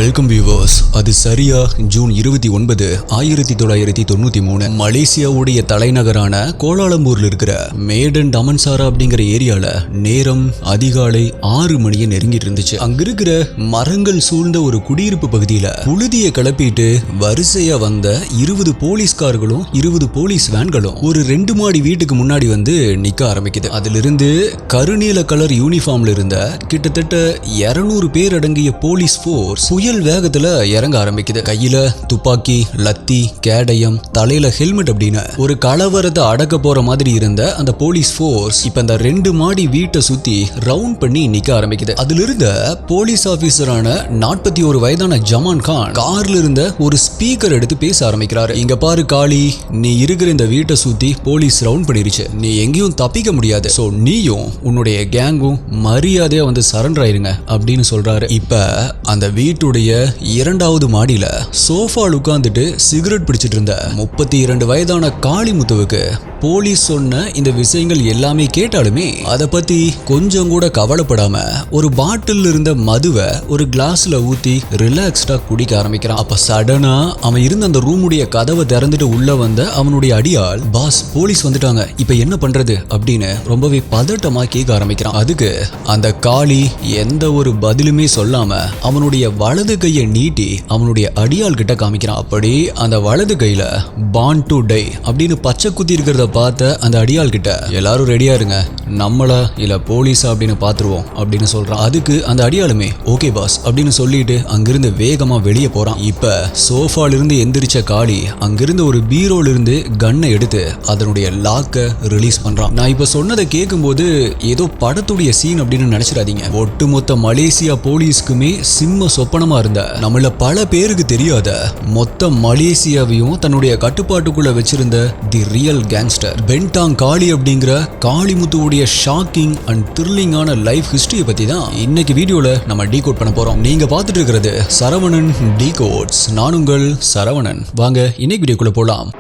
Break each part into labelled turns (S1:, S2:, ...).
S1: Welcome viewers. அது சரியா June 29, 1993 மலேசியாவுடைய தலைநகரான கோலாலம்பூர்ல இருக்கிற மேடன் டமன்சாரா அப்படிங்கிற ஏரியால நேரம் அதிகாலை 6 மணியை நெருங்கிட்டு இருந்துச்சு. அங்க இருக்கிற மரங்கள் சூழ்ந்த ஒரு குடியிருப்பு பகுதியில புழுதியை கிளப்பிட்டு வரிசையா வந்த 20 போலீஸ்கார்களும் 20 போலீஸ் வேன்களும் ஒரு 2 மாடி வீட்டுக்கு முன்னாடி வந்து நிக்க ஆரம்பிக்குது. அதிலிருந்து கருநீல கலர் யூனிஃபார்ம்ல இருந்த கிட்டத்தட்ட 200 பேர் அடங்கிய போலீஸ் போர்ஸ் புயல் வேகத்துல இறங்க ஆரம்பிக்குது. கையில துப்பாக்கி, லத்தி, கேடயம், தலையில ஹெல்மெட் அப்படின்னு ஒரு கலவரத்தை அடக்க போற மாதிரி இருந்த அந்த போலீஸ் போர்ஸ் இப்ப அந்த 2 மாடி வீட்டை சுத்தி ரவுண்ட் பண்ணி நிக்க ஆரம்பிக்குது. அதுல இருந்த போலீஸ் ஆபீசரான 41 வயதான ஜமான் கான் கார்ல இருந்த ஒரு ஸ்பீக்கர் எடுத்து பேச ஆரம்பிக்கிறாரு. இங்க பாரு காளி, நீ இருக்கிற இந்த வீட்டை சுத்தி போலீஸ் ரவுண்ட் பண்ணிருச்சு. நீ எங்கேயும் தப்பிக்க முடியாது. சோ நீயும் உன்னுடைய கேங்கும் மரியாதையா வந்து சரண்டர் ஆயிருங்க அப்படின்னு சொல்றாரு. இப்ப அந்த வீட்டுடைய 2வது மாடியில சோஃபால் உட்கார்ந்துட்டு சிகரெட் பிடிச்சிட்டு இருந்த 32 வயதான காளிமுத்துவுக்கு போலீஸ் சொன்ன இந்த விஷயங்கள் எல்லாமே கேட்டாலுமே அதை பத்தி கொஞ்சம் கூட கவலைப்படாம ஒரு பாட்டில் இருந்த மதுவை ஒரு கிளாஸ்ல ஊத்தி ரிலாக்ஸ்டா குடிக்க ஆரம்பிக்கிறான். அப்ப சடனா அவன் இருந்த அந்த ரூமுடைய கதவை திறந்துட்டு உள்ள வந்த அவனுடைய அடியாள், பாஸ் போலீஸ் வந்துட்டாங்க, இப்ப என்ன பண்றது அப்படின்னு ரொம்பவே பதட்டமா கேட்க ஆரம்பிக்கிறான். அதுக்கு அந்த காளி எந்த ஒரு பதிலுமே சொல்லாம அவனுடைய வலது கையை நீட்டி அவனுடைய அடியாள் கிட்ட காமிக்கிறான். அப்படி அந்த வலது கையில பார்ன் டு டை அப்படின்னு பச்சை குத்தி இருக்கிறத பார்த்த அந்த அடியாள் கிட்ட, எல்லாரும் ரெடியா இருங்க, நம்மளா இல்ல போலீஸா அப்படின்னு பாத்துருவோம் அப்படின்னு சொல்றான். அதுக்கு அந்த அடியாளுமே ஓகே பாஸ் அப்படின்னு சொல்லிட்டு அங்கிருந்து வேகமா வெளியே போறான். இப்ப சோஃபால இருந்து எந்திரிச்ச காளி அங்கிருந்து ஒரு பீரோல இருந்து கன்னை எடுத்து அதனுடைய லாக்க ரிலீஸ் பண்றான். நான் இப்ப சொன்னதை கேட்கும்போது ஏதோ படத்துடைய சீன் அப்படின்னு நினைச்சிடாதீங்க. ஒட்டுமொத்த மலேசியா போலீஸ்க்குமே சிம்ம சொப்பனமா இருந்த, நம்மள பல பேருக்கு தெரியாத மொத்த மலேசியாவையும் தன்னுடைய கட்டுப்பாட்டுக்குள்ள வச்சிருந்த தி ரியல் கேங்ஸ்டர் பென்டாங் காளி அப்படிங்கிற காளிமுத்துவுடைய ஷாக்கிங் அண்ட் த்ரில்லிங்கான லைஃப் ஹிஸ்டரியை பத்தி தான் இன்னைக்கு வீடியோல நம்ம டீகோட் பண்ண போறோம். நீங்க பார்த்துட்டு இருக்கிறது சரவணன் டீகோட்ஸ். நான் உங்கள் சரவணன். வாங்க இன்னைக்கு வீடியோக்குள்ள போலாம்.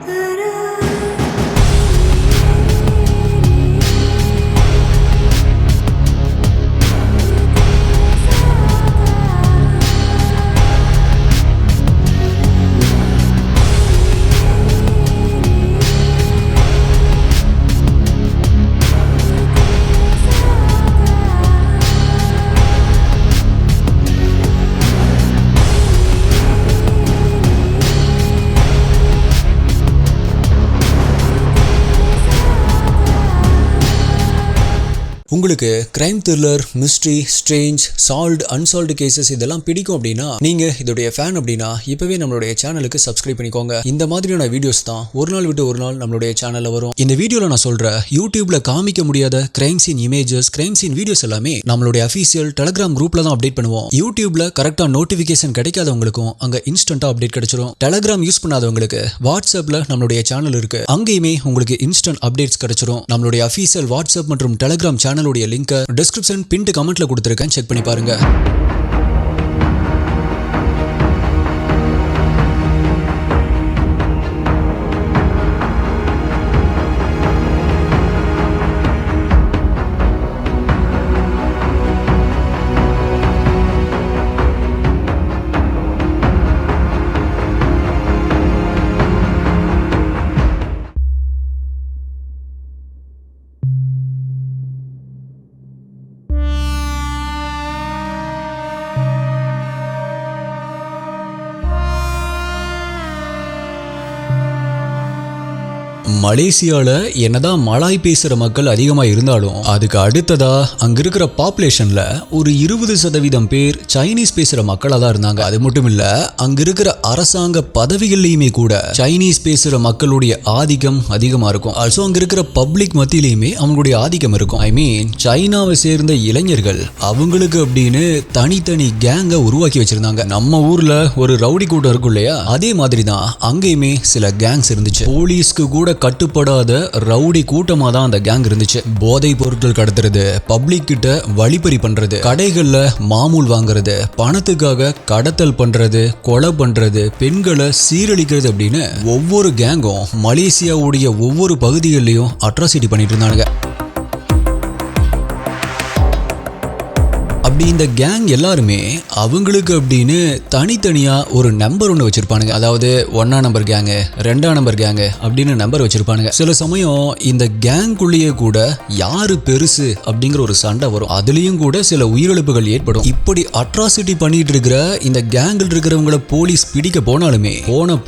S1: உங்களுக்கு crime thriller, mystery, strange, solved, unsolved cases இதெல்லாம் பிடிக்கும் அப்படின்னா, நீங்க இதோடைய ஃபேன் அப்படின்னா இப்பவே நம்மளுடைய சேனலுக்கு சப்ஸ்கிரைப் பண்ணிக்கோங்க. இந்த மாதிரியான வீடியோஸ் தான் ஒரு நாள் விட்டு ஒரு நாள் நம்மளுடைய சேனல்ல வரும். இந்த வீடியோல நான் சொல்ற யூடியூப்ல காமிக்க முடியாத crime scene images, crime scene videos எல்லாமே நம்மளுடைய அஃபீஷியல் டெலிகிராம் குரூப்ல தான் அப்டேட் பண்ணுவோம். யூடியூப்ல கரெக்டா நோட்டிபிகேஷன் கிடைக்காதவங்களுக்கும் அங்க இன்ஸ்டன்டா அப்டேட் கிடைச்சிரும். டெலிகிராம் யூஸ் பண்ணாதவங்களுக்கு வாட்ஸ்அப்ல நம்மளுடைய சேனல் இருக்கு, அங்கேயுமே உங்களுக்கு இன்ஸ்டன்ட் அப்டேட்ஸ் கிடைச்சிரும். நம்மளுடைய அஃபீஷியல் வாட்ஸ்அப் மற்றும் Telegram channel link description pinned கமெண்ட்ல கொடுத்திருக்கேன், செக் பண்ணி பாருங்க. மலேசியால என்னதான் மலாய் பேசுற மக்கள் அதிகமா இருந்தாலும் அதுக்கு அடுத்ததா அங்க இருக்கிற பாப்புலேஷன்ல ஒரு 20% பேர் சைனீஸ் பேசுற மக்களா தான் இருந்தாங்க. அது மட்டும் இல்ல, அங்க இருக்கிற அரசாங்க பதவிகள்லயுமே கூட சைனீஸ் பேசுற மக்களுடைய ஆதிக்கம் அதிகமா இருக்கும். ஆல்சோ அங்க இருக்கிற பப்ளிக் மத்தியிலுமே அவங்களுடைய ஆதிக்கம் இருக்கும். ஐ மீன் சைனாவை சேர்ந்த இளைஞர்கள் அவங்களுக்கு அப்படின்னு தனித்தனி கேங்க உருவாக்கி வச்சிருந்தாங்க. நம்ம ஊர்ல ஒரு ரவுடி கூட்டம் இருக்கும் இல்லையா, அதே மாதிரி தான் அங்கேயுமே சில கேங்ஸ் இருந்துச்சு. போலீஸ்க்கு கூட கட்டுப்படாத ரவுடி கூட்டமா தான் அந்த கேங் இருந்துச்சு. போதை பொருட்கள் கடத்துறது, பப்ளிக் கிட்ட வழிப்பறி பண்றது, கடைகள்ல மாமூல் வாங்குறது, பணத்துக்காக கடத்தல் பண்றது, கொலை பண்றது, பெண்களை சீரழிக்கிறது அப்படின்னு ஒவ்வொரு கேங்கும் மலேசியாவுடைய ஒவ்வொரு பகுதிகளிலையும் அட்ராசிட்டி பண்ணிட்டு இருந்தாங்க. இப்படி இந்த கேங் எல்லாருமே அவங்களுக்கு அப்படின்னு தனித்தனியா ஒரு நம்பர் ஒன்று வச்சிருப்பானுங்க. அதாவது 1ஆம் நம்பர் கேங்கு, 2ஆம் நம்பர் கேங்கு அப்படின்னு நம்பர் வச்சிருப்பானுங்க. சில சமயம் இந்த கேங்குள்ளேயே கூட யாரு பெருசு அப்படிங்கிற ஒரு சண்டை வரும். அதுலயும் கூட சில உயிரிழப்புகள் ஏற்படும். இப்படி அட்ராசிட்டி பண்ணிட்டு இருக்கிற இந்த கேங்கில் இருக்கிறவங்கள போலீஸ் பிடிக்க போனாலுமே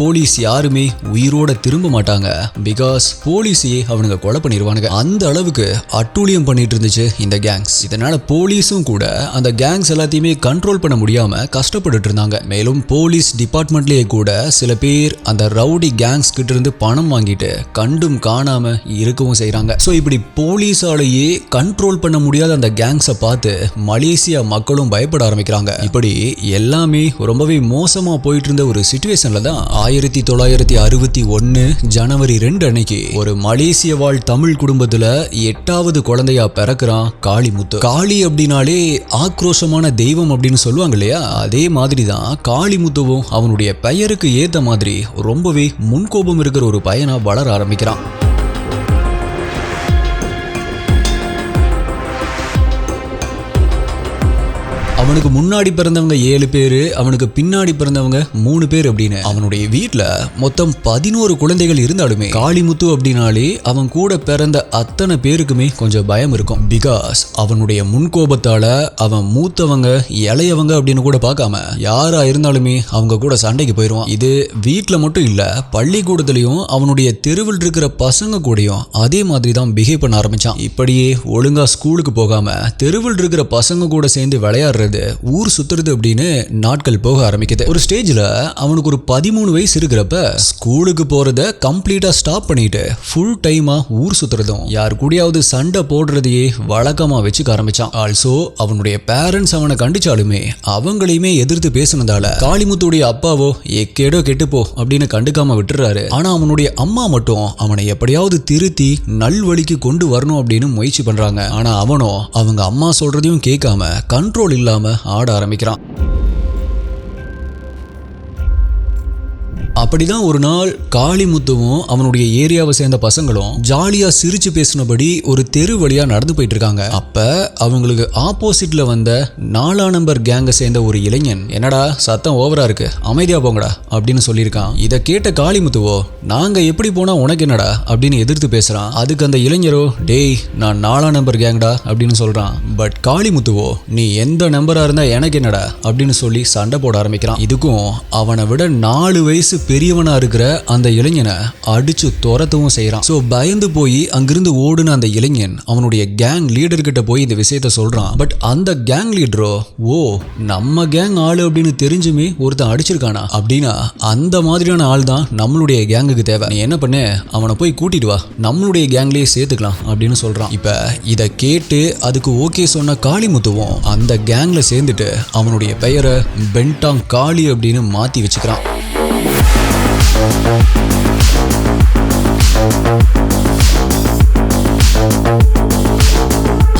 S1: போலீஸ் யாருமே உயிரோட திரும்ப மாட்டாங்க. பிகாஸ் போலீஸையே அவனுங்க கொலை பண்ணிடுவானுங்க. அந்த அளவுக்கு அட்டூழியம் பண்ணிட்டு இருந்துச்சு இந்த கேங்ஸ். இதனால போலீஸும் கூட அந்த கேங்ஸ் எல்லாத்தையுமே கண்ட்ரோல் பண்ண முடியாம கஷ்டப்பட்டு இருந்தாங்க. மேலும் போலீஸ் டிபார்ட்மெண்ட்லயே கூட சில பேர் அந்த ரவுடி கேங்ஸ் கிட்ட இருந்து பணம் வாங்கிட்டு கண்டும் காணாம இருக்கவும் செய்யறாங்க. சோ இப்படி போலீஸாலேயே கண்ட்ரோல் பண்ண முடியாத அந்த கேங்ஸை பார்த்து மலேசியா மக்களும் பயப்பட ஆரம்பிக்கிறாங்க. இப்படி எல்லாமே ரொம்பவே மோசமா போயிட்டு இருந்த ஒரு சிச்சுவேஷன்ல தான் 1961 ஜனவரி 2 அன்னைக்கு ஒரு மலேசிய வாழ் தமிழ் குடும்பத்துல 8வது குழந்தையா பிறக்கிறான் காளிமுத்து. காளி அப்படின்னாலே ஆக்ரோஷமான தெய்வம் அப்படின்னு சொல்லுவாங்க இல்லையா, அதே மாதிரி தான் காளிமுத்துவும் அவனுடைய பெயருக்கு ஏத்த மாதிரி ரொம்பவே முன்கோபம் இருக்கிற ஒரு பையனா வளர ஆரம்பிக்கிறான். அவனுக்கு முன்னாடி பிறந்தவங்க 7 பேரு, அவனுக்கு பின்னாடி பிறந்தவங்க 3 பேர் அப்படின்னு அவனுடைய வீட்டுல மொத்தம் 11 குழந்தைகள் இருந்தாலுமே காளிமுத்து அப்படின்னாலே அவன் கூட பிறந்த அத்தனை பேருக்குமே கொஞ்சம் பயம் இருக்கும். பிகாஸ் அவனுடைய முன்கோபத்தால அவன் மூத்தவங்க இளையவங்க அப்படின்னு கூட பார்க்காம யாரா இருந்தாலுமே அவங்க கூட சண்டைக்கு போயிடுவான். இது வீட்டுல மட்டும் இல்ல, பள்ளிக்கூடத்திலையும் அவனுடைய தெருவில் இருக்கிற பசங்க கூடயும் அதே மாதிரி தான் பிஹேவ் பண்ண ஆரம்பிச்சான். இப்படியே ஒழுங்கா ஸ்கூலுக்கு போகாம தெருவில் இருக்கிற பசங்க கூட சேர்ந்து விளையாடுறது, ஊர் சுத்துறது அப்படின்னு நாட்கள் போக ஆரம்பிக்குது. ஒரு ஸ்டேஜ்ல அவனுக்கு ஒரு 13 வயசு இருக்கிறப்ப ஸ்கூலுக்கு போறத கம்ப்ளீட்டா ஸ்டாப் பண்ணிட்டு ஃபுல் டைமா ஊர் சுத்துறதும் யார் கூடயாவது சண்டை போடுறதையே வழக்கமா வச்சுக்க ஆரம்பிச்சான். ஆல்சோ அவனுடைய பேரண்ட்ஸ் அவனை கண்டிச்சாலுமே அவங்களையுமே எதிர்த்து பேசினதால காளிமுத்துடைய அப்பாவோ எக்கேடோ கெட்டுப்போ அப்படின்னு கண்டுக்காம விட்டுறாரு. ஆனா அவனுடைய அம்மா மட்டும் அவனை எப்படியாவது திருத்தி நல்வழிக்கு கொண்டு வரணும் அப்படின்னு முயற்சி பண்றாங்க. ஆனா அவனோ அவங்க அம்மா சொல்றதையும் கேட்காம கண்ட்ரோல் இல்லாம ஆட ஆரம்பிக்கிறான். அப்படிதான் ஒரு நாள் காளிமுத்துவும் அவனுடைய ஏரியாவை சேர்ந்த பசங்களும் ஜாலியா சிரிச்சு பேசினபடி ஒரு தெரு வழியா நடந்து போயிட்டு இருக்காங்க. அப்ப அவங்களுக்கு ஆப்போசிட்ல வந்த 4ஆம் நம்பர் கேங்க சேர்ந்த ஒரு இளைஞன், என்னடா சத்தம் ஓவரா இருக்கு, அமைதியா போங்கடா அப்படின்னு சொல்லியிருக்கான். இதை கேட்ட காளிமுத்துவோ, நாங்க எப்படி போனா உனக்கு என்னடா அப்படின்னு எதிர்த்து பேசுறான். அதுக்கு அந்த இளைஞரோ, டேய் நான் 4ஆம் நம்பர் கேங்கடா அப்படின்னு சொல்றான். பட் காளிமுத்துவோ, நீ எந்த நம்பரா இருந்தா எனக்கு என்னடா அப்படின்னு சொல்லி சண்டை போட ஆரம்பிக்கிறான். இதுக்கும் அவனை விட 4 வயசு பெரியவனா இருக்கிற அந்த இளைஞனை அடிச்சு துரத்தவும் செய்யறான். சோ பயந்து போய் அங்கிருந்து ஓடுன அந்த இளைஞன் அவனுடைய கேங் லீடர் கிட்ட போய் இந்த விஷயத்த சொல்றான். பட் அந்த கேங் லீடரோ, ஓ நம்ம கேங் ஆளு அப்படின்னு தெரிஞ்சுமே ஒருத்தன் அடிச்சிருக்கானா அப்படின்னா அந்த மாதிரியான ஆள் தான் நம்மளுடைய கேங்குக்கு தேவை, நீ என்ன பண்ணு அவனை போய் கூட்டிட்டு வா, நம்மளுடைய கேங்லயே சேர்த்துக்கலாம் அப்படின்னு சொல்றான். இப்ப இத கேட்டு அதுக்கு ஓகே சொன்ன காளிமுத்துவும் அந்த கேங்ல சேர்ந்துட்டு அவனுடைய பெயரை பென்டாங் காளி அப்படின்னு மாத்தி வச்சுக்கிறான்.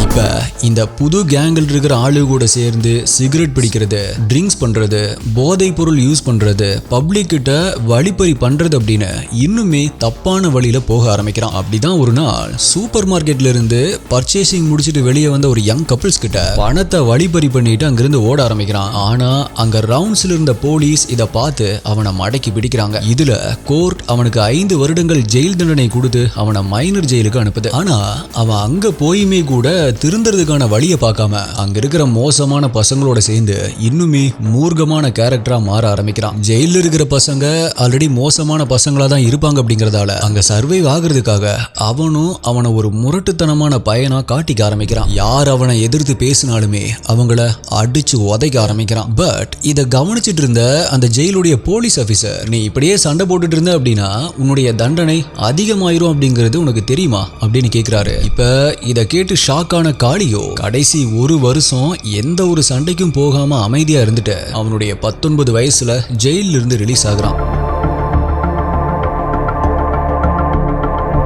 S1: இப்ப இந்த புது கேங்கில் இருக்கிற ஆளு கூட சேர்ந்து சிகரெட் பிடிக்கிறது, ட்ரிங்க்ஸ் பண்றது, போதைப் பொருள் யூஸ் பண்றது, பப்ளிக் கிட்ட வழிப்பறி பண்றது அப்படின்னு இன்னுமே தப்பான வழியில போக ஆரம்பிக்கிறான். அப்படிதான் ஒரு நாள் சூப்பர் மார்க்கெட்ல இருந்து பர்ச்சேசிங் முடிச்சிட்டு வெளியே வந்த ஒரு யங் கப்பிள்ஸ் கிட்ட பணத்தை வழிப்பறி பண்ணிட்டு அங்கிருந்து ஓட ஆரம்பிக்கிறான். ஆனா அங்க ரவுண்ட்ஸ்ல இருந்த போலீஸ் இத பார்த்து அவனை மடக்கி பிடிக்கிறாங்க. இதுல கோர்ட் அவனுக்கு 5 வருடங்கள் ஜெயில் தண்டனை கொடுத்து அவனை மைனர் ஜெயிலுக்கு அனுப்புது. ஆனா அவன் அங்க போயுமே கூட திருந்துறதுக்கான வழியை பார்க்காம அங்க இருக்கிற மோசமான பசங்களோட சேர்ந்து இன்னுமே மூர்க்கமான கேரக்டரா மாற ஆரம்பிக்கிறான். ஜெயில இருக்கிற பசங்க ஆல்ரெடி மோசமான பசங்களா தான் இருப்பாங்க அப்படிங்கறதால அங்க சர்வைவ் ஆகுறதுக்காக அவனும் அவனை ஒரு முரட்டுத்தனமான பையனா காட்டிக்க ஆரம்பிக்கிறான். யார் அவனை எதிர்த்து பேசினாலுமே அவங்கள அடிச்சு உதைக்க ஆரம்பிக்கிறான். பட் இத கவனிச்சிட்டு இருந்த அந்த ஜெயிலுடைய போலீஸ் ஆபீசர், நீ இப்படியே சண்டை போட்டுட்டு இருந்த அப்படின்னா உன்னுடைய தண்டனை அதிகமாயிரும் அப்படிங்கிறது உனக்கு தெரியுமா அப்படின்னு கேட்கிறாரு. இப்ப இத கேட்டு ஷாக்கான காளியோ கடைசி 1 வருஷம் எந்த ஒரு சண்டைக்கும் போகாம அமைதியா இருந்துட்டு அவனுடைய 19 வயசுல ஜெயில இருந்து ரிலீஸ் ஆகுறான்.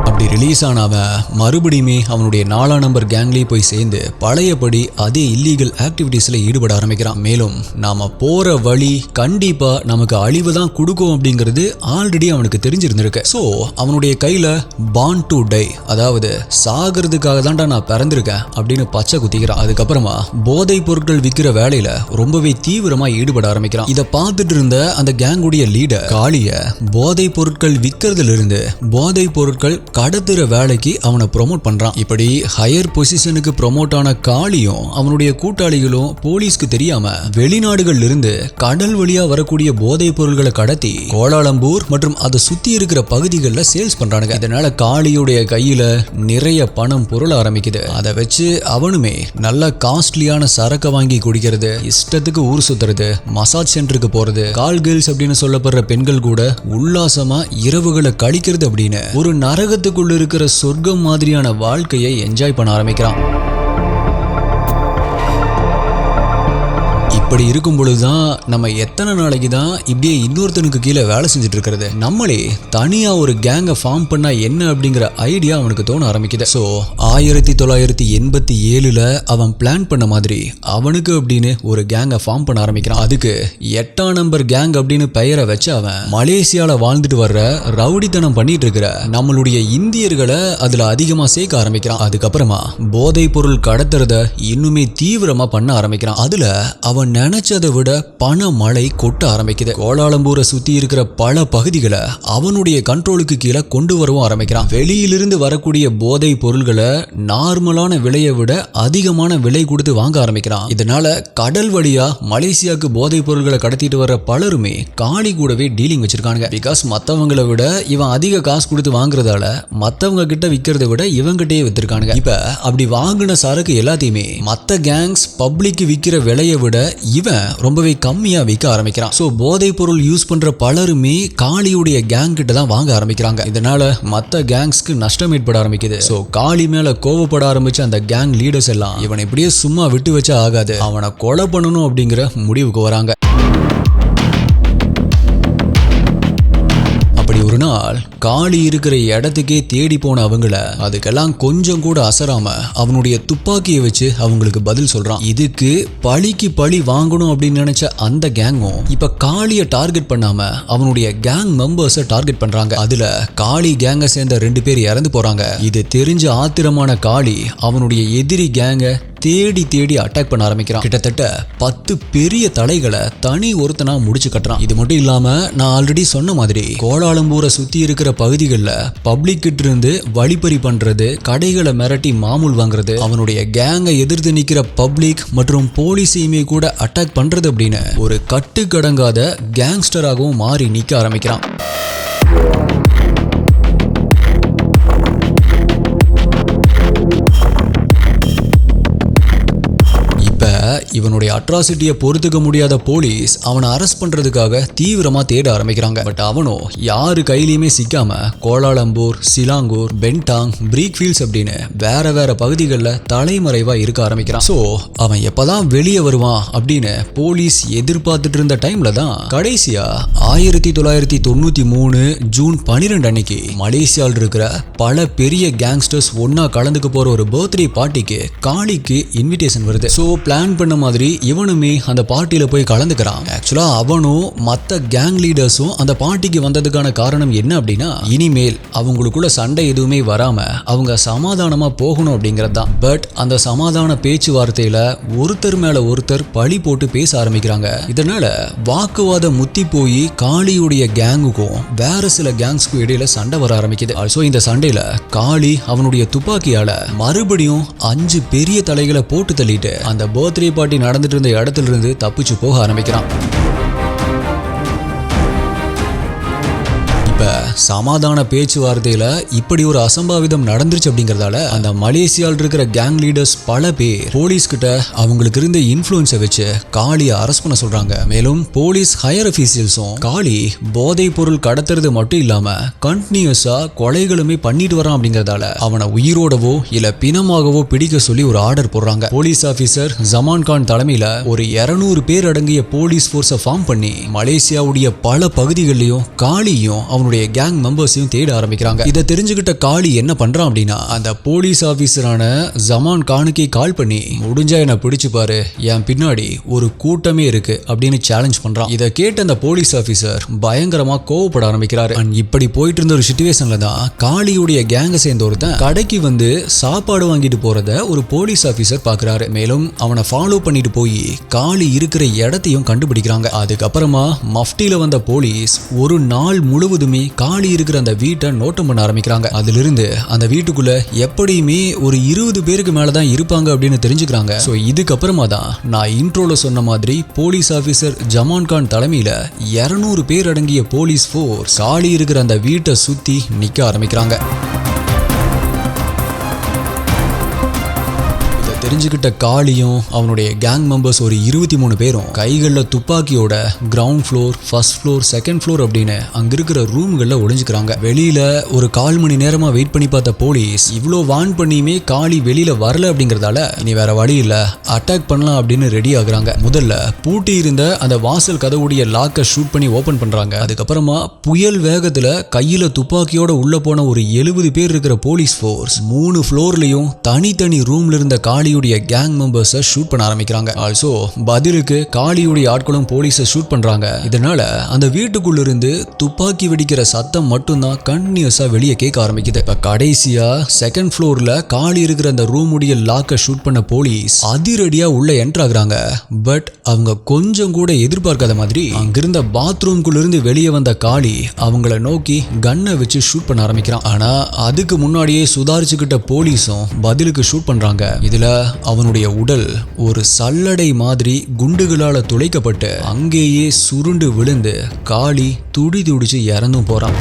S1: அப்படி ரிலீஸ் ஆன அவன் மறுபடியுமே அவனுடைய 4ஆம் நம்பர் கேங்லயே போய் சேர்ந்து பழையபடி அதே இல்லீகல் ஆக்டிவிட்டீஸ்ல ஈடுபட ஆரம்பிக்கிறான். மேலும் நாம போற வழி கண்டிப்பா நமக்கு அழிவு தான் கொடுக்கும் அப்படிங்கிறது ஆல்ரெடி அவனுக்கு தெரிஞ்சிருந்திருக்கு. சோ அவனுடைய கையில born to die, அதாவது சாகிறதுக்காக தான்டா நான் பிறந்திருக்கேன் அப்படின்னு பச்சை குத்திக்கிறான். அதுக்கப்புறமா போதை பொருட்கள் விற்கிற வேலையில ரொம்பவே தீவிரமா ஈடுபட ஆரம்பிக்கிறான். இதை பார்த்துட்டு இருந்த அந்த கேங்குடைய லீடர் காளிய போதை பொருட்கள் விற்கிறதுல இருந்து போதை பொருட்கள் கடத்துற வேலைக்கு அவனை ப்ரொமோட் பண்றான். இப்படி ஹையர் பொசிஷனுக்கு ப்ரொமோட் ஆன காளியும் அவனுடைய கூட்டாளிகளும் போலீஸ்க்கு தெரியாம வெளிநாடுகள்ல இருந்து கடல் வழியா வரக்கூடிய போதை பொருட்களை கடத்தி கோலாலம்பூர் மற்றும் அதை சுத்தி இருக்கிற பகுதிகளில் சேல்ஸ் பண்றானுங்க. இதனால காளியுடைய கையில நிறைய பணம் பொருள ஆரம்பிக்குது. அதை வச்சு அவனுமே நல்ல காஸ்ட்லியான சரக்கு வாங்கி குடிக்கிறது, இஷ்டத்துக்கு ஊர் சுத்துறது, மசாஜ் சென்டருக்கு போறது, கால் கேர்ள்ஸ் அப்படின்னு சொல்லப்படுற பெண்கள் கூட உல்லாசமா இரவுகளை கழிக்கிறது அப்படின்னு ஒரு நரகத்துக்குள்ள இருக்கிற சொர்க்கம் மாதிரியான வாழ்க்கையை என்ஜாய் பண்ண ஆரம்பிக்கிறான். இப்படி இருக்கும் பொழுதுதான் நம்ம எத்தனை நாளைக்கு தான் இப்படியே இன்னொருத்தனுக்கு கீழே வேலை செஞ்சுட்டு இருக்கிறது, நம்மளே தனியா ஒரு கேங்கை ஃபார்ம் பண்ணா என்ன அப்படிங்கிற ஐடியா அவனுக்கு தோண ஆரம்பிக்குது. ஸோ 1987ல் அவன் பிளான் பண்ண மாதிரி அவனுக்கு அப்படின்னு ஒரு கேங்கை ஃபார்ம் பண்ண ஆரம்பிக்கிறான். அதுக்கு 8ஆம் நம்பர் கேங் அப்படின்னு பெயரை வச்சு அவன் மலேசியால வாழ்ந்துட்டு வர்ற ரவுடித்தனம் பண்ணிட்டு இருக்கிற நம்மளுடைய இந்தியர்களை அதுல அதிகமா சேர்க்க ஆரம்பிக்கிறான். அதுக்கப்புறமா போதை பொருள் கடத்துறத இன்னுமே தீவிரமா பண்ண ஆரம்பிக்கிறான். அதுல அவன் நினைச்சதை விட பண மழை கொட்ட ஆரம்பிக்குது. கோலாலம்பூரை சுத்தி இருக்கிற பல பகுதிகளை அவனுடைய கண்ட்ரோலுக்கு கீழே கொண்டு வரவும் ஆரம்பிக்கிறான். வெளியிலிருந்து வரக்கூடிய போதை பொருள்களை நார்மலான விலையை விட அதிகமான விலை கொடுத்து வாங்க ஆரம்பிக்கிறான். இதனால கடல் வழியா மலேசியாவுக்கு போதை பொருள்களை கடத்திட்டு வர்ற பலருமே காளி கூடவே டீலிங் வச்சிருக்காங்க. பிகாஸ் மற்றவங்களை விட இவன் அதிக காசு கொடுத்து வாங்குறதால மற்றவங்க கிட்ட விற்கிறத விட இவங்கிட்டே வித்திருக்கானுங்க. இப்ப அப்படி வாங்கின சரக்கு எல்லாத்தையுமே மற்ற கேங்ஸ் பப்ளிக்கு விற்கிற விலையை விட இவன் ரொம்பவே கம்மியா விற்க ஆரம்பிக்கிறான். சோ போதை பொருள் யூஸ் பண்ற பலருமே காளியுடைய கேங் கிட்ட தான் வாங்க ஆரம்பிக்கிறாங்க. இதனால மத்த கேங்ஸ்க்கு நஷ்டம் ஏற்பட ஆரம்பிக்குது. சோ காளி மேல கோவப்பட ஆரம்பிச்ச அந்த கேங் லீடர்ஸ் எல்லாம் இவனை இப்படியே சும்மா விட்டு வச்சா ஆகாது, அவனை கொலை பண்ணணும் அப்படிங்கிற முடிவுக்கு வராங்க. ஒரு நாள் காளி இருக்கிற இடத்துக்கே தேடி போன அவங்கள அதுக்கெல்லாம் கொஞ்சம் கூட அசராம அவனுடைய துப்பாக்கியை வச்சு அவங்களுக்கு பதில் சொல்றான். இதுக்கு பழிக்கு பழி வாங்கணும் அப்படின்னு நினைச்ச அந்த கேங்கும் இப்ப காளியை டார்கெட் பண்ணாம அவனுடைய கேங் மெம்பர்ஸை டார்கெட் பண்றாங்க. அதுல காளி கேங்கை சேர்ந்த 2 பேர் இறந்து போறாங்க. இது தெரிஞ்ச ஆத்திரமான காளி அவனுடைய எதிரி கேங்கை தேடி தேடி அட்டாக் பண்ண ஆரம்பிக்கிறான். கிட்டத்தட்ட 10 பெரிய தலைகளை தனி ஒருத்தனா முடிச்சு கட்டுறான். இது மட்டும் இல்லாம நான் ஆல்ரெடி சொன்ன மாதிரி கோலாலம்பூரை சுத்தி இருக்கிற பகுதிகளில் பப்ளிக் கிட்ட இருந்து வழிப்பறி பண்றது, கடைகளை மிரட்டி மாமூல் வாங்குறது, அவனுடைய கேங்கை எதிர்த்து நிக்கிற பப்ளிக் மற்றும் போலீஸையுமே கூட அட்டாக் பண்றது அப்படின்னு ஒரு கட்டுக்கடங்காத கேங்ஸ்டராகவும் மாறி நிக்க ஆரம்பிக்கிறான். இவனுடைய அட்ராசிட்டியை பொறுத்துக்க முடியாத போலீஸ் அவனை அரெஸ்ட் பண்றதுக்காக தீவிரமா தேட ஆரம்பிக்கிறாங்க. பட் அவனோ யாரு கையிலையுமே சிக்காம கோலாலம்பூர், சிலாங்கூர், பென்டாங், பிரீக்ஃபீல்ட்ஸ் அப்படின்னு வேற வேற பகுதிகளில் தலைமறைவா இருக்க ஆரம்பிக்கிறான். சோ அவன் எப்பதான் வெளியே வருவான் அப்படின்னு போலீஸ் எதிர்பார்த்துட்டு இருந்த டைம்ல தான் கடைசியா 1993 ஜூன் 12 அன்னைக்கு மலேசியாவில் இருக்கிற பல பெரிய கேங்ஸ்டர்ஸ் ஒன்னா கலந்துக்க போற ஒரு பர்த்டே பார்ட்டிக்கு காளிக்கு இன்விடேஷன் வருது. சோ பிளான் பண்ண மாதிரி இவனுமே அந்த பார்ட்டியில போய் கலந்துக்கிறான். ஆக்சுவலா அவனும் மற்ற கேங் லீடர்ஸும் அந்த பார்ட்டிக்கு வந்ததுக்கான காரணம் என்ன அப்படின்னா இனிமேல் அவங்களுக்குள்ள சண்டை எதுவுமே வராம அவங்க சமாதானமா போகணும் அப்படிங்கிறது தான். பட் அந்த சமாதான பேச்சுவார்த்தையில ஒருத்தர் மேல ஒருத்தர் பழி போட்டு பேச ஆரம்பிக்கிறாங்க. இதனால வாக்குவாதம் முத்தி போய் காளியுடைய கேங்குக்கும் வேற சில கேங்ஸ்க்கும் இடையில சண்டை வர ஆரம்பிக்குது. ஆல்சோ இந்த சண்டையில காளி அவனுடைய துப்பாக்கியால மறுபடியும் 5 பெரிய தலைகளை போட்டு தள்ளிட்டு அந்த பர்த்டே பார்ட்டி நடந்துட்டு இருந்த இடத்துல இருந்து தப்பிச்சு போக ஆரம்பிக்கிறான். இப்ப சமாதான பேச்சுவார்த்தையில இப்படி ஒரு அசம்பாவிதம் நடந்துருச்சு அப்படிங்கறதால அந்த மலேசியாவில் இருக்கிற கேங் லீடர்ஸ் பல பேர் போலீஸ் கிட்ட அவங்களுக்கு இருந்த இன்ஃப்ளூயன்ஸை வச்சு காளியை அரெஸ்ட் பண்ண சொல்றாங்க. மேலும் போலீஸ் ஹையர் அபிஷியல்ஸும் காளி போதை பொருள் கடத்துறது மட்டும் இல்லாம கண்டினியூஸா கொலைகளுமே பண்ணிட்டு வரான் அப்படிங்கறதால அவனை உயிரோடவோ இல்ல பிணமாகவோ பிடிக்க சொல்லி ஒரு ஆர்டர் போடுறாங்க. போலீஸ் ஆபீசர் ஜமான் கான் தலைமையில ஒரு 200 பேர் அடங்கிய போலீஸ் போர்ஸை ஃபார்ம் பண்ணி மலேசியாவுடைய பல பகுதிகளிலும் காளியும் அவனுடைய கேங் மெம்பர்ஸையும் தேட ஆரம்பிக்கிறாங்க. இதை தெரிஞ்சுக்கிட்ட காளி என்ன பண்றான் அப்படின்னா, அந்த போலீஸ் ஆபீசரான ஜமான் கானுக்கு கால் பண்ணி, முடிஞ்சா என்ன பிடிச்சு பாரு, என் பின்னாடி ஒரு கூட்டமே இருக்கு அப்படின்னு சேலஞ்ச் பண்றான். இதை கேட்ட அந்த போலீஸ் ஆபீசர் பயங்கரமா கோவப்பட ஆரம்பிக்கிறாரு. இப்படி போயிட்டு இருந்த ஒரு சிச்சுவேஷன்ல தான் காளியுடைய கேங்க சேர்ந்த ஒருத்தன் கடைக்கு வந்து சாப்பாடு வாங்கிட்டு போறத ஒரு போலீஸ் ஆபீசர் பாக்குறாரு. மேலும் அவனை ஃபாலோ பண்ணிட்டு போய் காளி இருக்கிற இடத்தையும் கண்டுபிடிக்கிறாங்க. அதுக்கப்புறமா மஃப்டில வந்த போலீஸ் ஒரு நாள் முழுவதுமே காளி இருக்கிற அந்த வீட்டை நோட்டம் பண்ண ஆரம்பிக்கிறாங்க. அதிலிருந்து அந்த வீட்டுக்குள்ள எப்படியுமே ஒரு 20 பேருக்கு மேலதான் இருப்பாங்க அப்படின்னு தெரிஞ்சுக்கிறாங்க. சோ இதுக்கப்புறமா தான் நான் இன்ட்ரோல சொன்ன மாதிரி போலீஸ் ஆபீசர் ஜமான் கான் தலைமையில 200 பேர் அடங்கிய போலீஸ் ஃபோர்ஸ் காளி இருக்கிற அந்த வீட்டை சுத்தி நிக்க ஆரம்பிக்கிறாங்க. தெரிஞ்சுக்கிட்ட காளியும் அவனுடைய கேங் மெம்பர்ஸ் ஒரு 23 பேரும் கைகளில் துப்பாக்கியோட ground floor, first floor, second floor அப்படின்னு அங்க இருக்கிற ரூம்களில் ஒளிஞ்சுக்கிறாங்க. வெளியில ஒரு 1/4 மணி நேரமா வெயிட் பண்ணி பார்த்த போலீஸ் இவ்வளோ வான் பண்ணியுமே காளி வெளியில வரல அப்படிங்கறதால இனி வேற வழி இல்ல, அட்டாக் பண்ணலாம் அப்படின்னு ரெடி ஆகுறாங்க. முதல்ல பூட்டி இருந்த அந்த வாசல் கதவுடைய லாக்கை ஷூட் பண்ணி ஓபன் பண்றாங்க. அதுக்கப்புறமா புயல் வேகத்துல கையில துப்பாக்கியோட உள்ள போன ஒரு 70 பேர் இருக்கிற போலீஸ் ஃபோர்ஸ் 3 ஃப்ளோர்லயும் தனித்தனி ரூம்ல இருந்த காளி கேங் மெம்பர்ஸை ஷூட் பண்ண ஆரம்பிக்கிறாங்க. ஆல்சோ பதிலுக்கு காளியுடைய ஆட்களும் போலீஸை ஷூட் பண்றாங்க. இதனால அந்த வீட்டுக்குள்ள இருந்து துப்பாக்கி வெடிக்கிற சத்தம் மட்டும்தான் கன்டினியூஸா வெளியே கேட்க ஆரம்பிக்குது. இப்ப கடைசியா செகண்ட் ஃப்ளோர்ல காளி இருக்கிற அந்த ரூமுடைய லாக்கை ஷூட் பண்ண போலீஸ் அதிரடியா உள்ள என்டர் ஆகுறாங்க. பட் அவங்க கொஞ்சம் கூட எதிர்பார்க்காத மாதிரி அங்கிருந்த பாத்ரூம்குள்ள இருந்து வெளியே வந்த காளி அவங்கள நோக்கி கன்னை வச்சு ஷூட் பண்ண ஆரம்பிக்கிறான். ஆனா அதுக்கு முன்னாடியே சுதாரிச்சுக்கிட்ட போலீஸும் பதிலுக்கு ஷூட் பண்றாங்க. இதுல அவனுடைய உடல் ஒரு சல்லடை மாதிரி குண்டுகளால துளைக்கப்பட்டு அங்கேயே சுருண்டு விழுந்து காளி துடி துடிச்சு இறந்தும் போறான்.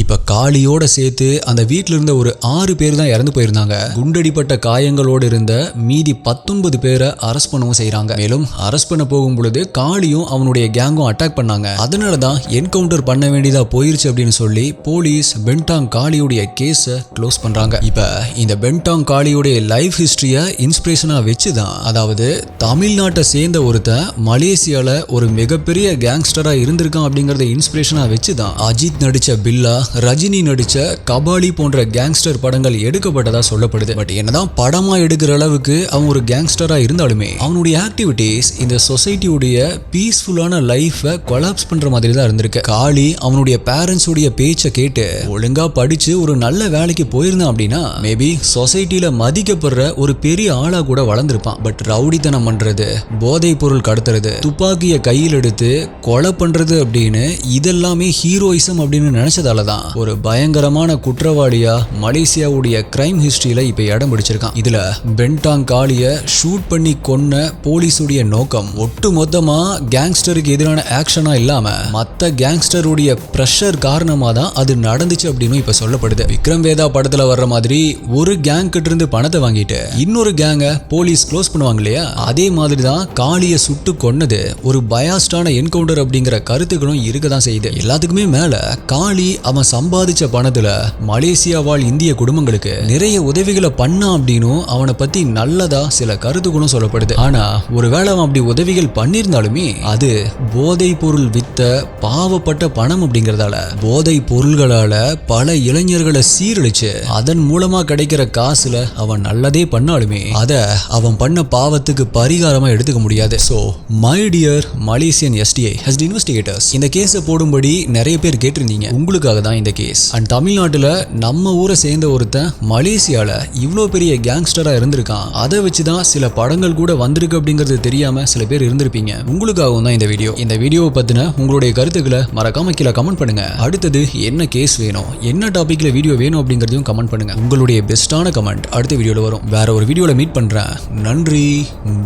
S1: இப்ப காளியோட சேர்த்து அந்த வீட்டில் இருந்த ஒரு 6 பேர் தான் இறந்து போயிருந்தாங்க. குண்டடிப்பட்ட காயங்களோடு இருந்த மீதி 19 பேரை அரெஸ்ட் பண்ணவும் செய்யறாங்க. மேலும் அரெஸ்ட் பண்ண போகும் பொழுது காளியும் அவனுடைய கேங்கும் அட்டாக் பண்ணாங்க. அதனாலதான் என்கவுண்டர் பண்ண வேண்டியதா போயிருச்சு அப்படின்னு சொல்லி போலீஸ் பென்டாங் காளியுடைய கேஸை க்ளோஸ் பண்றாங்க. இப்ப இந்த பென்டாங் காளியுடைய லைஃப் ஹிஸ்டரிய இன்ஸ்பிரேஷனா வச்சுதான், அதாவது தமிழ்நாட்டை சேர்ந்த ஒருத்தன் மலேசியால ஒரு மிகப்பெரிய கேங்ஸ்டரா இருந்திருக்கான் அப்படிங்கறத இன்ஸ்பிரேஷனா வச்சுதான் அஜித் நடிச்ச பில்லா, ரஜினி நடிச்ச கபாலி போன்ற கேங்ஸ்டர் படங்கள் எடுக்கப்பட்டதா சொல்லப்படுது. பட் என்னதான் படமா எடுக்கிற அளவுக்கு அவன் ஒரு கேங்ஸ்டரா இருந்தாலுமே அவனுடைய ஆக்டிவிட்டிஸ் இந்த சொசைட்டியுடைய பீஸ்ஃபுல்லான லைஃபை கொலாப்ஸ் பண்ற மாதிரி தான் இருந்திருக்கு. காளி அவனுடைய பேரண்ட்ஸ் உடைய பேச்சை கேட்டு ஒழுங்கா படிச்சு ஒரு நல்ல வேலைக்கு போயிருந்தான் அப்படின்னா மேபி சொசைட்டில மதிக்கப்படுற ஒரு பெரிய ஆளா கூட வளர்ந்திருப்பான். பட் ரவுடித்தனம் பண்றது, போதை பொருள் கடத்துறது, துப்பாக்கிய கையில் எடுத்து கொலை பண்றது அப்படின்னு இதெல்லாமே ஹீரோயிசம் அப்படின்னு நினைச்சதாலதான் ஒரு பயங்கரமான குற்றவாளியா மலேசியாவுடைய கிரைம் ஹிஸ்டரியில இப்ப இடம் பிடிச்சிருக்கான். இதுல பென்டாங் காளிய ஷூட் பண்ணி கொன்ன போலீஸுடைய நோக்கம் ஒட்டு மொத்தமா கேங்ஸ்டருக்கு எதிரான ஆக்ஷனா இல்லாம மத்த கேங்ஸ்டருடைய பிரஷர் காரணமா தான் அது நடந்துச்சு அப்படின்னு இப்ப சொல்லப்படுது. விக்ரம் வேதா படத்துல வர்ற மாதிரி ஒரு கேங் கிட்ட இருந்து பணத்தை வாங்கிட்டு இன்னொரு கேங்க போலீஸ் க்ளோஸ் பண்ணுவாங்க இல்லையா, அதே மாதிரிதான் காளிய சுட்டு கொன்னது ஒரு பயாஸ்டான என்கவுண்டர் அப்படிங்கிற கருத்துக்களும் இருக்கதான் செய்யுது. எல்லாத்துக்குமே மேல காளி அவன் சம்பாதிச்ச பணத்துல மலேசியா வாழ் இந்திய குடும்பங்களுக்கு நிறைய உதவிகளை பண்ணா அப்படின்னும் அவனை பத்தி நல்லதா சில கருத்துக்களும் சொல்லப்படுது. ஆனா ஒருவேளை அவன் அப்படி உதவிகள் பண்ணிருந்தாலுமே அது போதை பொருள் வித்த பாவப்பட்ட பணம் அப்படிங்கறதால போதை பொருள்களால பல இளைஞர்களை சீரழிச்சு அதன் மூலமா கிடைக்கிற காசுல அவன் நல்லதே பண்ணாலுமே அத அவன் பண்ண பாவத்துக்கு பரிகாரமா எடுத்துக்க முடியாது. So my dear Malaysian STI hostess investigators, இந்த கேஸை போடும்படி நிறைய பேர் கேட்டிருந்தீங்க. உங்களுக்காக தான் இந்த கேஸ். அண்ட் தமிழ்நாட்டுல நம்ம ஊரை சேர்ந்த ஒருத்தன் மலேசியால இவ்வளோ பெரிய கேங்ஸ்டரா இருந்திருக்கான். அதை வச்சுதான் சில படங்கள் கூட வந்திருக்கு அப்படிங்கிறது தெரியாம சில பேர் இருந்திருப்பீங்க. உங்களுக்காகவும் தான் இந்த வீடியோ. இந்த வீடியோவை பத்தின உங்களுடைய கருத்துக்களை மறக்காம கீழே கமெண்ட் பண்ணுங்க. அடுத்தது என்ன கேஸ் வேணும், என்ன டாபிக்ல வீடியோ வேணும் அப்படிங்கறதையும் கமெண்ட் பண்ணுங்க. உங்களுடைய பெஸ்டான கமெண்ட் அடுத்த வீடியோல வரும். வேற ஒரு வீடியோல மீட் பண்றேன். நன்றி,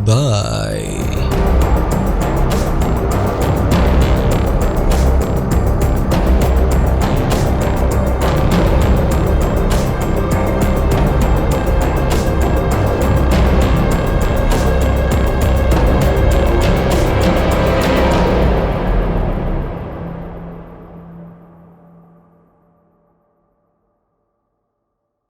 S1: பாய்.